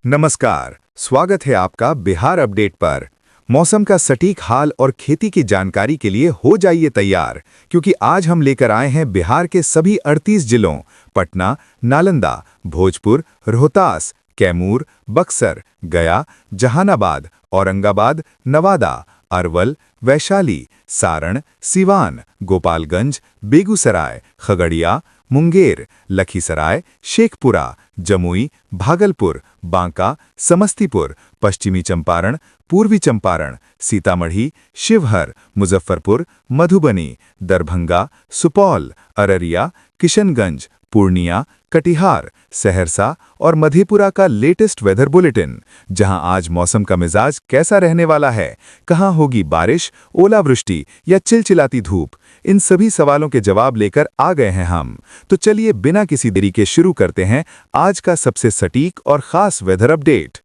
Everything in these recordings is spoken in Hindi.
नमस्कार, स्वागत है आपका बिहार अपडेट पर। मौसम का सटीक हाल और खेती की जानकारी के लिए हो जाइए तैयार, क्योंकि आज हम लेकर आए हैं बिहार के सभी 38 जिलों पटना, नालंदा, भोजपुर, रोहतास, कैमूर, बक्सर, गया, जहानाबाद, औरंगाबाद, नवादा, अरवल, वैशाली, सारण, सिवान, गोपालगंज, बेगूसराय, खगड़िया, मुंगेर, लखीसराय, शेखपुरा, जमुई, भागलपुर, बांका, समस्तीपुर, पश्चिमी चंपारण, पूर्वी चंपारण, सीतामढ़ी, शिवहर, मुजफ्फरपुर, मधुबनी, दरभंगा, सुपौल, अररिया, किशनगंज, पूर्णिया, कटिहार, सहरसा और मधेपुरा का लेटेस्ट वेदर बुलेटिन, जहां आज मौसम का मिजाज कैसा रहने वाला है, कहां होगी बारिश, ओलावृष्टि या चिलचिलाती धूप, इन सभी सवालों के जवाब लेकर आ गए हैं हम। तो चलिए बिना किसी देरी के शुरू करते हैं आज का सबसे सटीक और खास वेदर अपडेट।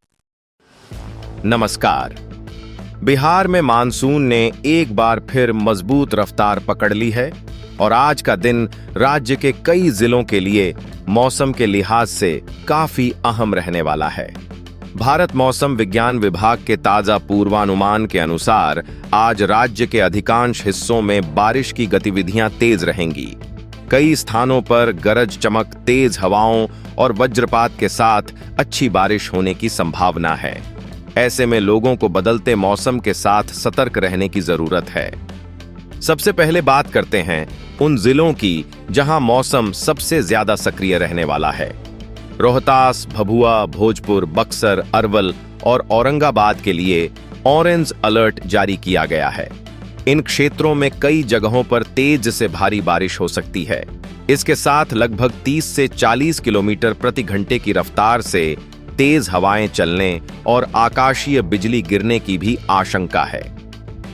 नमस्कार। बिहार में मानसून ने एक बार फिर मजबूत रफ्तार पकड़ ली है और आज का दिन राज्य के कई जिलों के लिए मौसम के लिहाज से काफी अहम रहने वाला है। भारत मौसम विज्ञान विभाग के ताजा पूर्वानुमान के अनुसार आज राज्य के अधिकांश हिस्सों में बारिश की गतिविधियां तेज रहेंगी। कई स्थानों पर गरज चमक, तेज हवाओं और वज्रपात के साथ अच्छी बारिश होने की संभावना है। ऐसे में लोगों को बदलते मौसम के साथ सतर्क रहने की जरूरत है। सबसे पहले बात करते हैं उन जिलों की जहां मौसम सबसे ज्यादा सक्रिय रहने वाला है। रोहतास, भभुआ, भोजपुर, बक्सर, अरवल और औरंगाबाद के लिए ऑरेंज अलर्ट जारी किया गया है। इन क्षेत्रों में कई जगहों पर तेज से भारी बारिश हो सकती है। इसके साथ लगभग 30 से 40 किलोमीटर प्रति घंटे की रफ्तार से तेज हवाएं चलने और आकाशीय बिजली गिरने की भी आशंका है।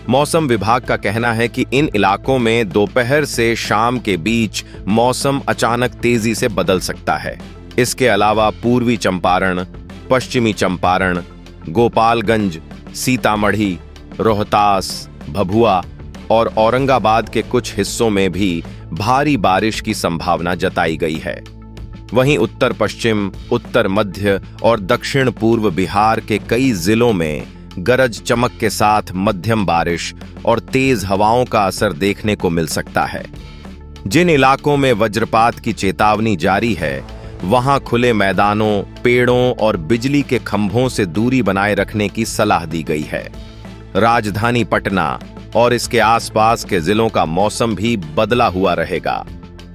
मौसम विभाग का कहना है कि इन इलाकों में दोपहर से शाम के बीच मौसम अचानक तेजी से बदल सकता है। इसके अलावा पूर्वी चंपारण, पश्चिमी चंपारण, गोपालगंज, सीतामढ़ी, रोहतास, भभुआ और औरंगाबाद के कुछ हिस्सों में भी भारी बारिश की संभावना जताई गई है। वहीं उत्तर पश्चिम, उत्तर मध्य और दक्षिण पूर्व बिहार के कई जिलों में गरज चमक के साथ मध्यम बारिश और तेज हवाओं का असर देखने को मिल सकता है। जिन इलाकों में वज्रपात की चेतावनी जारी है, वहां खुले मैदानों, पेड़ों और बिजली के खंभों से दूरी बनाए रखने की सलाह दी गई है। राजधानी पटना और इसके आसपास के जिलों का मौसम भी बदला हुआ रहेगा।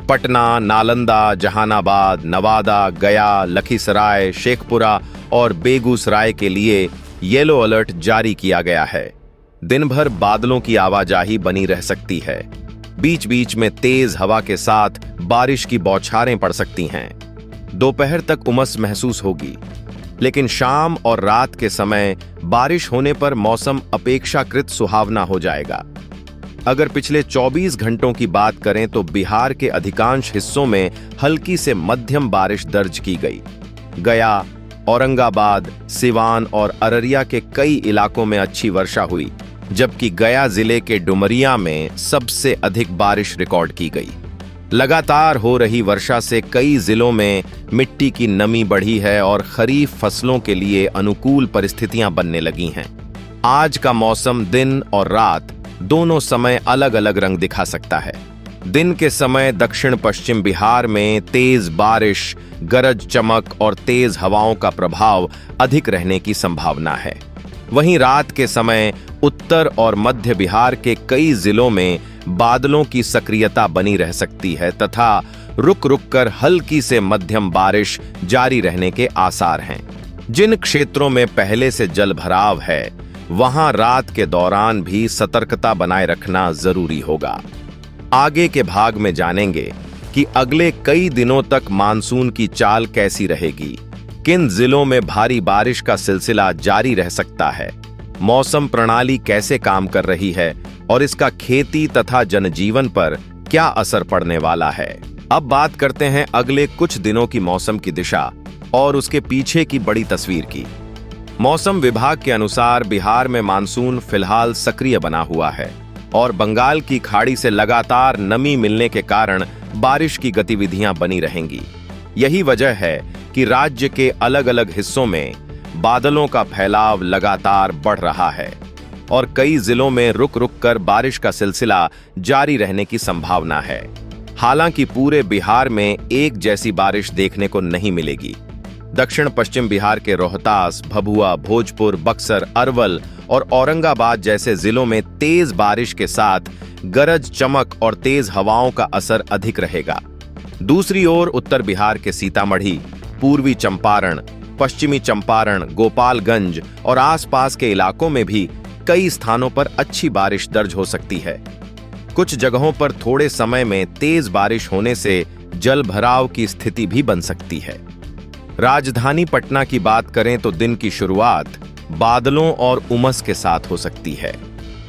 पटना, नालंदा, जहानाबाद, नवादा, गया, लखीसराय, शेखपुरा और बेगूसराय के लिए येलो अलर्ट जारी किया गया है। दिन भर बादलों की आवाजाही बनी रह सकती है। बीच बीच में तेज हवा के साथ बारिश की बौछारें पड़ सकती हैं। दोपहर तक उमस महसूस होगी, लेकिन शाम और रात के समय बारिश होने पर मौसम अपेक्षाकृत सुहावना हो जाएगा। अगर पिछले 24 घंटों की बात करें तो बिहार के अधिकांश हिस्सों में हल्की से मध्यम बारिश दर्ज की गई। गया, औरंगाबाद, सिवान और अररिया के कई इलाकों में अच्छी वर्षा हुई, जबकि गया जिले के डुमरिया में सबसे अधिक बारिश रिकॉर्ड की गई। लगातार हो रही वर्षा से कई जिलों में मिट्टी की नमी बढ़ी है और खरीफ फसलों के लिए अनुकूल परिस्थितियां बनने लगी हैं। आज का मौसम दिन और रात दोनों समय अलग अलग रंग दिखा सकता है। दिन के समय दक्षिण पश्चिम बिहार में तेज बारिश, गरज चमक और तेज हवाओं का प्रभाव अधिक रहने की संभावना है। वहीं रात के समय उत्तर और मध्य बिहार के कई जिलों में बादलों की सक्रियता बनी रह सकती है तथा रुक रुक कर हल्की से मध्यम बारिश जारी रहने के आसार हैं। जिन क्षेत्रों में पहले से जलभराव है, वहां रात के दौरान भी सतर्कता बनाए रखना जरूरी होगा। आगे के भाग में जानेंगे कि अगले कई दिनों तक मानसून की चाल कैसी रहेगी, किन जिलों में भारी बारिश का सिलसिला जारी रह सकता है, मौसम प्रणाली कैसे काम कर रही है और इसका खेती तथा जनजीवन पर क्या असर पड़ने वाला है। अब बात करते हैं अगले कुछ दिनों की मौसम की दिशा और उसके पीछे की बड़ी तस्वीर की। मौसम विभाग के अनुसार बिहार में मानसून फिलहाल सक्रिय बना हुआ है और बंगाल की खाड़ी से लगातार नमी मिलने के कारण बारिश की गतिविधियां बनी रहेंगी। यही वजह है कि राज्य के अलग अलग हिस्सों में बादलों का फैलाव लगातार बढ़ रहा है और कई जिलों में रुक रुक कर बारिश का सिलसिला जारी रहने की संभावना है। हालांकि पूरे बिहार में एक जैसी बारिश देखने को नहीं मिलेगी। दक्षिण पश्चिम बिहार के रोहतास, भभुआ, भोजपुर, बक्सर, अरवल और औरंगाबाद जैसे जिलों में तेज बारिश के साथ गरज चमक और तेज हवाओं का असर अधिक रहेगा। दूसरी ओर उत्तर बिहार के सीतामढ़ी, पूर्वी चंपारण, पश्चिमी चंपारण, गोपालगंज और आसपास के इलाकों में भी कई स्थानों पर अच्छी बारिश दर्ज हो सकती है। कुछ जगहों पर थोड़े समय में तेज बारिश होने से जल भराव की स्थिति भी बन सकती है। राजधानी पटना की बात करें तो दिन की शुरुआत बादलों और उमस के साथ हो सकती है।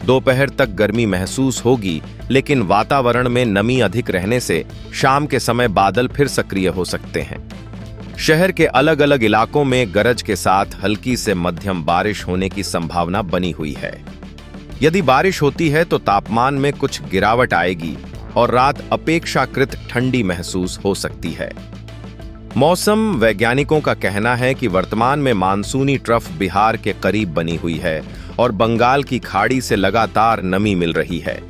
दोपहर तक गर्मी महसूस होगी, लेकिन वातावरण में नमी अधिक रहने से शाम के समय बादल फिर सक्रिय हो सकते हैं। शहर के अलग अलग इलाकों में गरज के साथ हल्की से मध्यम बारिश होने की संभावना बनी हुई है। यदि बारिश होती है तो तापमान में कुछ गिरावट आएगी और रात अपेक्षाकृत ठंडी महसूस हो सकती है। मौसम वैज्ञानिकों का कहना है कि वर्तमान में मानसूनी ट्रफ बिहार के करीब बनी हुई है और बंगाल की खाड़ी से लगातार नमी मिल रही है।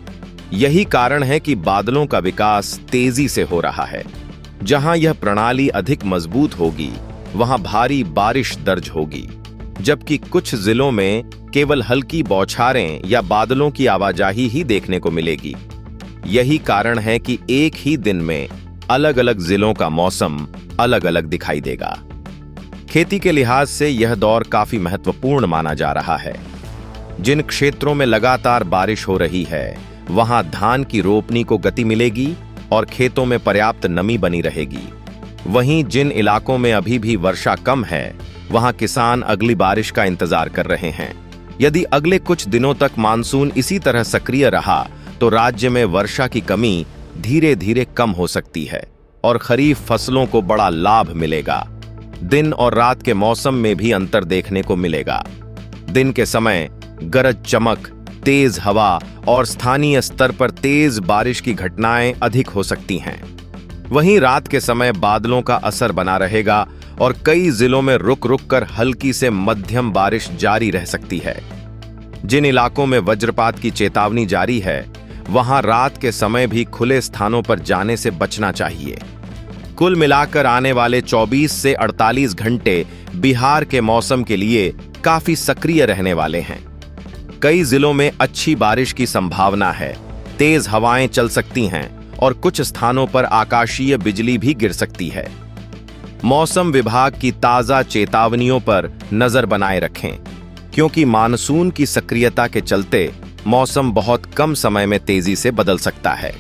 यही कारण है कि बादलों का विकास तेजी से हो रहा है। जहां यह प्रणाली अधिक मजबूत होगी, वहां भारी बारिश दर्ज होगी, जबकि कुछ जिलों में केवल हल्की बौछारें या बादलों की आवाजाही ही देखने को मिलेगी। यही कारण है कि एक ही दिन में अलग अलग जिलों का मौसम अलग अलग दिखाई देगा। खेती के लिहाज से यह दौर काफी महत्वपूर्ण माना जा रहा है। जिन क्षेत्रों में लगातार बारिश हो रही है, वहां धान की रोपनी को गति मिलेगी और खेतों में पर्याप्त नमी बनी रहेगी। वहीं जिन इलाकों में अभी भी वर्षा कम है, वहां किसान अगली बारिश का इंतजार कर रहे हैं। यदि अगले कुछ दिनों तक मानसून इसी तरह सक्रिय रहा तो राज्य में वर्षा की कमी धीरे धीरे कम हो सकती है और खरीफ फसलों को बड़ा लाभ मिलेगा। दिन और रात के मौसम में भी अंतर देखने को मिलेगा। दिन के समय गरज चमक, तेज हवा और स्थानीय स्तर पर तेज बारिश की घटनाएं अधिक हो सकती हैं। वहीं रात के समय बादलों का असर बना रहेगा और कई जिलों में रुक रुक कर हल्की से मध्यम बारिश जारी रह सकती है। जिन इलाकों में वज्रपात की चेतावनी जारी है, वहां रात के समय भी खुले स्थानों पर जाने से बचना चाहिए। कुल मिलाकर आने वाले 24 से 48 घंटे बिहार के मौसम के लिए काफी सक्रिय रहने वाले हैं। कई जिलों में अच्छी बारिश की संभावना है, तेज हवाएं चल सकती हैं और कुछ स्थानों पर आकाशीय बिजली भी गिर सकती है। मौसम विभाग की ताजा चेतावनियों पर नजर बनाए रखें, क्योंकि मानसून की सक्रियता के चलते मौसम बहुत कम समय में तेजी से बदल सकता है।